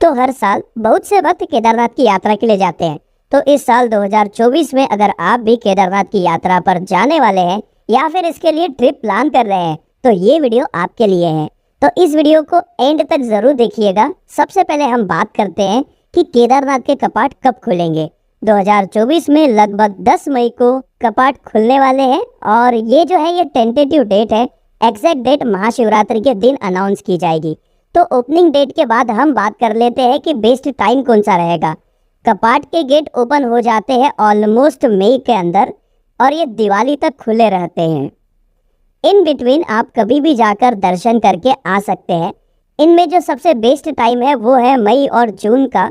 तो हर साल बहुत से भक्त केदारनाथ की यात्रा के लिए जाते हैं। तो इस साल 2024 में अगर आप भी केदारनाथ की यात्रा पर जाने वाले हैं या फिर इसके लिए ट्रिप प्लान कर रहे हैं तो ये वीडियो आपके लिए है। तो इस वीडियो को एंड तक जरूर देखिएगा। सबसे पहले हम बात करते हैं कि केदारनाथ के कपाट कब खुलेंगे। 2024 में लगभग 10 मई को कपाट खुलने वाले हैं और ये जो है ये टेंटेटिव डेट है। एग्जैक्ट डेट महाशिवरात्रि के दिन अनाउंस की जाएगी। तो ओपनिंग डेट के बाद हम बात कर लेते हैं कि बेस्ट टाइम कौन सा रहेगा। कपाट के गेट ओपन हो जाते हैं ऑलमोस्ट मई के अंदर और ये दिवाली तक खुले रहते हैं। इन बिटवीन आप कभी भी जाकर दर्शन करके आ सकते हैं। इनमें जो सबसे बेस्ट टाइम है वो है मई और जून का,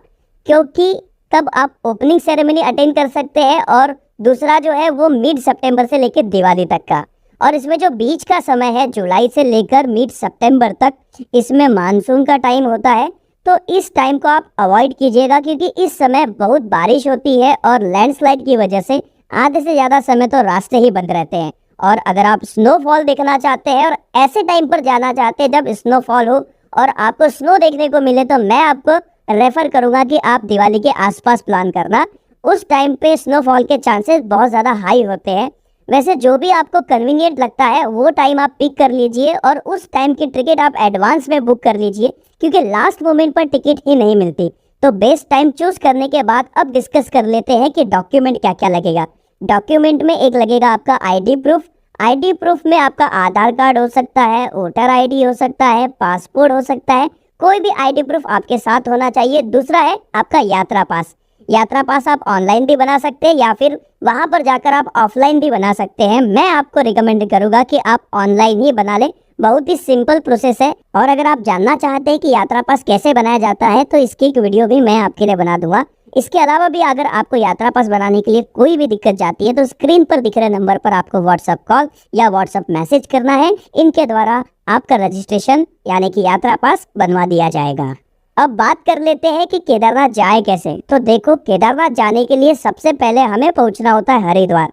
क्योंकि तब आप ओपनिंग सेरेमनी अटेंड कर सकते हैं और दूसरा जो है वो मिड सितंबर से लेकर दिवाली तक का। और इसमें जो बीच का समय है जुलाई से लेकर मिड सितंबर तक, इसमें मानसून का टाइम होता है। तो इस टाइम को आप अवॉइड कीजिएगा क्योंकि इस समय बहुत बारिश होती है और लैंडस्लाइड की वजह से आधे से ज़्यादा समय तो रास्ते ही बंद रहते हैं। और अगर आप स्नोफॉल देखना चाहते हैं और ऐसे टाइम पर जाना चाहते हैं जब स्नोफॉल हो और आपको स्नो देखने को मिले, तो मैं आपको रेफर करूंगा कि आप दिवाली के आसपास प्लान करना। उस टाइम पे स्नोफॉल के चांसेस बहुत ज़्यादा हाई होते हैं। वैसे जो भी आपको कन्वीनियंट लगता है वो टाइम आप पिक कर लीजिए और उस टाइम की टिकट आप एडवांस में बुक कर लीजिए क्योंकि लास्ट मोमेंट पर टिकट ही नहीं मिलती। तो बेस्ट टाइम चूज करने के बाद अब डिस्कस कर लेते हैं कि डॉक्यूमेंट क्या क्या लगेगा। डॉक्यूमेंट में एक लगेगा आपका आईडी प्रूफ। आईडी प्रूफ में आपका आधार कार्ड हो सकता है, वोटर आईडी हो सकता है, पासपोर्ट हो सकता है, कोई भी आईडी प्रूफ आपके साथ होना चाहिए। दूसरा है आपका यात्रा पास। यात्रा पास आप ऑनलाइन भी बना सकते हैं या फिर वहां पर जाकर आप ऑफलाइन भी बना सकते हैं। मैं आपको रिकमेंड करूंगा कि आप ऑनलाइन ही बना लें, बहुत ही सिंपल प्रोसेस है। और अगर आप जानना चाहते हैं कि यात्रा पास कैसे बनाया जाता है तो इसकी एक वीडियो भी मैं आपके लिए बना दूंगा। इसके अलावा भी अगर आपको यात्रा पास बनाने के लिए कोई भी दिक्कत जाती है तो स्क्रीन पर दिख रहे नंबर पर आपको व्हाट्सएप कॉल या व्हाट्सएप मैसेज करना है। इनके द्वारा आपका रजिस्ट्रेशन यानी कि यात्रा पास बनवा दिया जाएगा। अब बात कर लेते हैं कि केदारनाथ जाए कैसे। तो देखो, केदारनाथ जाने के लिए सबसे पहले हमें पहुंचना होता है हरिद्वार।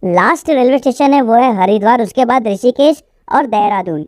लास्ट रेलवे स्टेशन है वो है हरिद्वार, उसके बाद ऋषिकेश और देहरादून।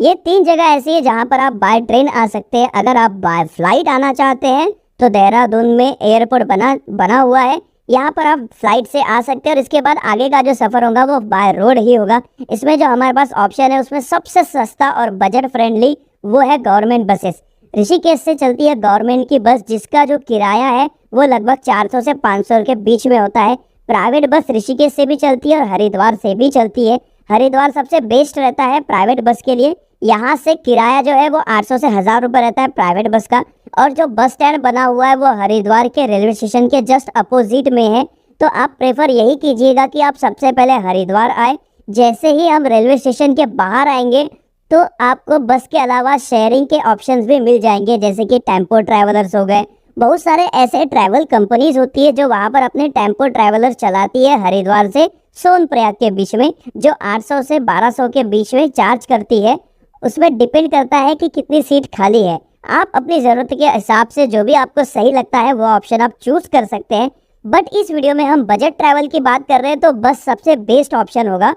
ये 3 जगह ऐसी है जहां पर आप बाय ट्रेन आ सकते हैं। अगर आप बाय फ्लाइट आना चाहते हैं तो देहरादून में एयरपोर्ट बना हुआ है, यहाँ पर आप फ्लाइट से आ सकते हैं और इसके बाद आगे का जो सफ़र होगा वो बाय रोड ही होगा। इसमें जो हमारे पास ऑप्शन है उसमें सबसे सस्ता और बजट फ्रेंडली वो है गवर्नमेंट बसेस। ऋषिकेश से चलती है गवर्नमेंट की बस जिसका जो किराया है वो लगभग 400 से 500 के बीच में होता है। प्राइवेट बस ऋषिकेश से भी चलती है और हरिद्वार से भी चलती है। हरिद्वार सबसे बेस्ट रहता है प्राइवेट बस के लिए। यहाँ से किराया जो है वो 800 से 1000 रुपये रहता है प्राइवेट बस का। और जो बस स्टैंड बना हुआ है वो हरिद्वार के रेलवे स्टेशन के जस्ट अपोजिट में है। तो आप प्रेफर यही कीजिएगा कि आप सबसे पहले हरिद्वार आए। जैसे ही हम रेलवे स्टेशन के बाहर आएंगे तो आपको बस के अलावा शेयरिंग के ऑप्शंस भी मिल जाएंगे, जैसे कि टेम्पो ट्रैवलर्स हो गए। बहुत सारे ऐसे ट्रैवल कंपनीज होती है जो वहाँ पर अपने टेम्पो ट्रैवलर्स चलाती है हरिद्वार से सोनप्रयाग के बीच में, जो 800 से 1200 के बीच में चार्ज करती है। उसमें डिपेंड करता है कि कितनी सीट खाली है। आप अपनी ज़रूरत के हिसाब से जो भी आपको सही लगता है वो ऑप्शन आप चूज़ कर सकते हैं। बट इस वीडियो में हम बजट ट्रैवल की बात कर रहे हैं तो बस सबसे बेस्ट ऑप्शन होगा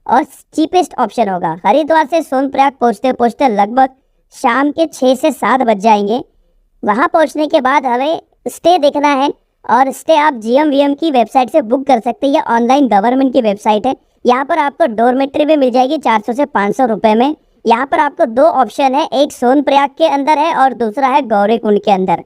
और चीपेस्ट ऑप्शन होगा। हरिद्वार से सोनप्रयाग पहुँचते पहुँचते लगभग शाम के 6 से 7 बज जाएंगे। वहाँ पहुँचने के बाद हमें स्टे देखना है और स्टे आप GMVM की वेबसाइट से बुक कर सकते हैं या ऑनलाइन गवर्नमेंट की वेबसाइट है। यहाँ पर आपको डॉर्मेट्री भी मिल जाएगी 400 से 500 रुपये में। यहाँ पर आपको 2 ऑप्शन है, एक सोनप्रयाग के अंदर है और दूसरा है गौरीकुंड के अंदर।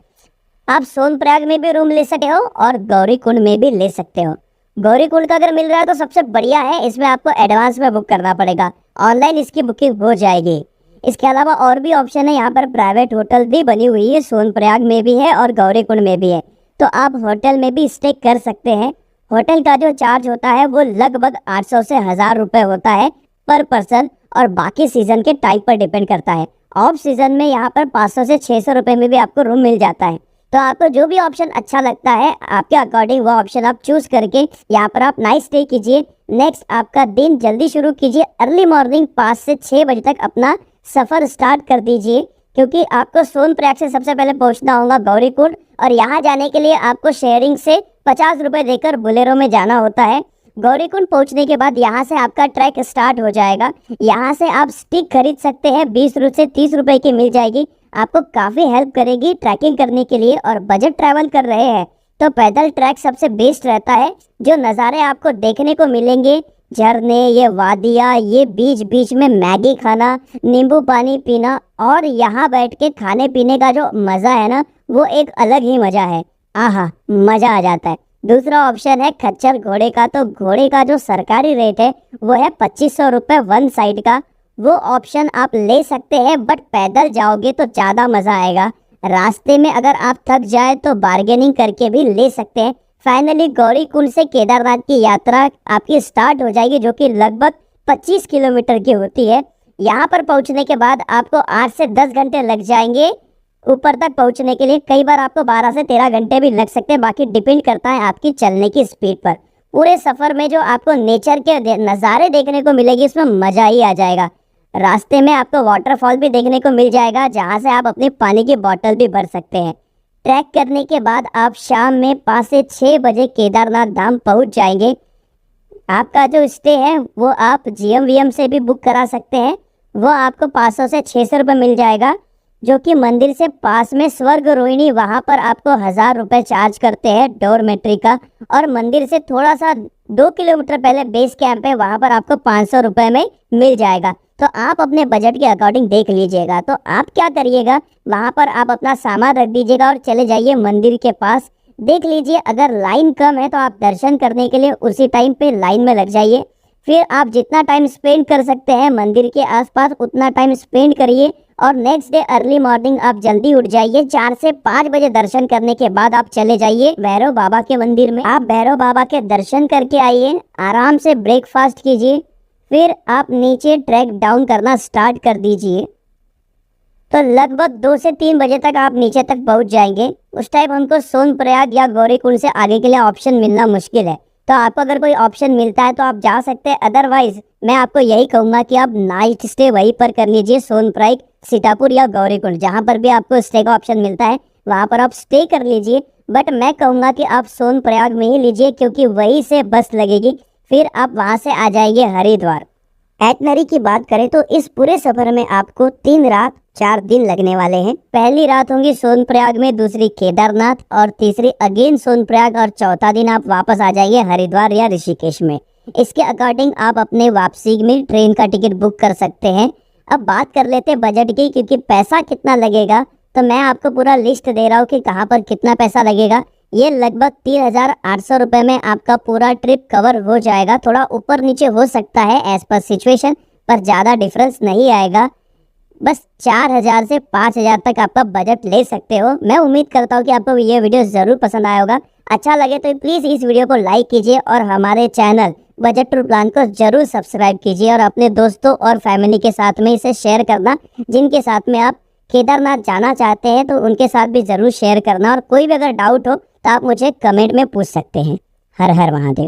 आप सोनप्रयाग में भी रूम ले सकते हो और गौरीकुंड में भी ले सकते हो। गौरीकुंड का अगर मिल रहा है तो सबसे बढ़िया है, इसमें आपको एडवांस में बुक करना पड़ेगा, ऑनलाइन इसकी बुकिंग हो जाएगी। इसके अलावा और भी ऑप्शन है, यहाँ पर प्राइवेट होटल भी बनी हुई है, सोनप्रयाग में भी है और गौरीकुंड में भी है। तो आप होटल में भी स्टे कर सकते हैं। होटल का जो चार्ज होता है वो लगभग 800 से 1000 रुपये होता है पर पर्सन और बाकी सीजन के टाइप पर डिपेंड करता है। ऑफ सीजन में यहाँ पर 500 से 600 रुपये में भी आपको रूम मिल जाता है। तो आपको जो भी ऑप्शन अच्छा लगता है आपके अकॉर्डिंग वो ऑप्शन आप चूज करके यहाँ पर आप नाइट स्टे कीजिए। नेक्स्ट आपका दिन जल्दी शुरू कीजिए। अर्ली मॉर्निंग 5 से 6 बजे तक अपना सफ़र स्टार्ट कर दीजिए क्योंकि आपको सोनप्रयाग से सबसे पहले पहुँचना होगा गौरीकुंड और यहाँ जाने के लिए आपको शेयरिंग से 50 रुपये देकर बोलेरो में जाना होता है। गौरीकुंड पहुंचने के बाद यहाँ से आपका ट्रैक स्टार्ट हो जाएगा। यहाँ से आप स्टिक खरीद सकते हैं, 20 से 30 रुपए की मिल जाएगी। आपको काफ़ी हेल्प करेगी ट्रैकिंग करने के लिए। और बजट ट्रैवल कर रहे हैं तो पैदल ट्रैक सबसे बेस्ट रहता है। जो नज़ारे आपको देखने को मिलेंगे, झरने, ये वादियाँ, ये बीच बीच में मैगी खाना, नींबू पानी पीना और यहाँ बैठ के खाने पीने का जो मज़ा है ना, वो एक अलग ही मज़ा है। आहा, मज़ा आ जाता है। दूसरा ऑप्शन है खच्चर घोड़े का। तो घोड़े का जो सरकारी रेट है वो है 2500 रुपये वन साइड का। वो ऑप्शन आप ले सकते हैं, बट पैदल जाओगे तो ज़्यादा मज़ा आएगा। रास्ते में अगर आप थक जाए तो बार्गेनिंग करके भी ले सकते हैं। फाइनली गौरीकुंड से केदारनाथ की यात्रा आपकी स्टार्ट हो जाएगी, जो कि लगभग 25 किलोमीटर की होती है। यहाँ पर पहुँचने के बाद आपको 8 से 10 घंटे लग जाएंगे ऊपर तक पहुँचने के लिए। कई बार आपको 12 से 13 घंटे भी लग सकते हैं, बाकी डिपेंड करता है आपकी चलने की स्पीड पर। पूरे सफ़र में जो आपको नेचर के नज़ारे देखने को मिलेगी, इसमें मज़ा ही आ जाएगा। रास्ते में आपको वाटरफॉल भी देखने को मिल जाएगा, जहाँ से आप अपनी पानी की बोतल भी भर सकते हैं। ट्रैक करने के बाद आप शाम में 5 से 6 बजे केदारनाथ धाम पहुंच जाएंगे। आपका जो स्टे है वो आप GMVM से भी बुक करा सकते हैं। वो आपको 500 से 600 रुपये मिल जाएगा, जो कि मंदिर से पास में स्वर्ग रोहिणी, वहाँ पर आपको 1000 रुपये चार्ज करते हैं डोरमेट्री का। और मंदिर से थोड़ा सा 2 किलोमीटर पहले बेस कैंप है, वहाँ पर आपको 500 रुपये में मिल जाएगा। तो आप अपने बजट के अकॉर्डिंग देख लीजिएगा। तो आप क्या करिएगा, वहाँ पर आप अपना सामान रख दीजिएगा और चले जाइए मंदिर के पास। देख लीजिए अगर लाइन कम है तो आप दर्शन करने के लिए उसी टाइम पे लाइन में लग जाइए। फिर आप जितना टाइम स्पेंड कर सकते हैं मंदिर के आसपास उतना टाइम स्पेंड करिए। और नेक्स्ट डे अर्ली मॉर्निंग आप जल्दी उठ जाइए। 4 से 5 बजे दर्शन करने के बाद आप चले जाइए भैरव बाबा के मंदिर में। आप भैरव बाबा के दर्शन करके आइए, आराम से ब्रेकफास्ट कीजिए, फिर आप नीचे ट्रैक डाउन करना स्टार्ट कर दीजिए। तो लगभग 2 से 3 बजे तक आप नीचे तक पहुंच जाएंगे। उस टाइम हमको सोनप्रयाग या गौरीकुंड से आगे के लिए ऑप्शन मिलना मुश्किल है। तो आपको अगर कोई ऑप्शन मिलता है तो आप जा सकते हैं, अदरवाइज मैं आपको यही कहूँगा कि आप नाइट स्टे वहीं पर कर लीजिए, सोनप्रयाग, सीतापुर या गौरीकुंड, जहाँ पर भी आपको स्टे का ऑप्शन मिलता है वहाँ पर आप स्टे कर लीजिए। बट मैं कहूँगा कि आप सोनप्रयाग में ही लीजिए, क्योंकि वहीं से बस लगेगी, फिर आप वहाँ से आ जाइए हरिद्वार। एटनरी की बात करें तो इस पूरे सफर में आपको 3 रात 4 दिन लगने वाले हैं। पहली रात होंगी सोनप्रयाग में, दूसरी केदारनाथ और तीसरी अगेन सोनप्रयाग, और चौथा दिन आप वापस आ जाइए हरिद्वार या ऋषिकेश में। इसके अकॉर्डिंग आप अपने वापसी में ट्रेन का टिकट बुक कर सकते हैं। अब बात कर लेते हैं बजट की, क्योंकि पैसा कितना लगेगा तो मैं आपको पूरा लिस्ट दे रहा हूँ कि कहाँ पर कितना पैसा लगेगा। ये लगभग 3800 रुपये में आपका पूरा ट्रिप कवर हो जाएगा। थोड़ा ऊपर नीचे हो सकता है एज पर सिचुएशन, पर ज़्यादा डिफरेंस नहीं आएगा। बस 4000 से 5000 तक आपका बजट ले सकते हो। मैं उम्मीद करता हूँ कि आपको ये वीडियो ज़रूर पसंद आया होगा। अच्छा लगे तो प्लीज़ इस वीडियो को लाइक कीजिए और हमारे चैनल बजट टूर प्लान को ज़रूर सब्सक्राइब कीजिए। और अपने दोस्तों और फैमिली के साथ में इसे शेयर करना, जिनके साथ में आप केदारनाथ जाना चाहते हैं तो उनके साथ भी ज़रूर शेयर करना। और कोई भी अगर डाउट हो तो आप मुझे कमेंट में पूछ सकते हैं। हर हर महादेव।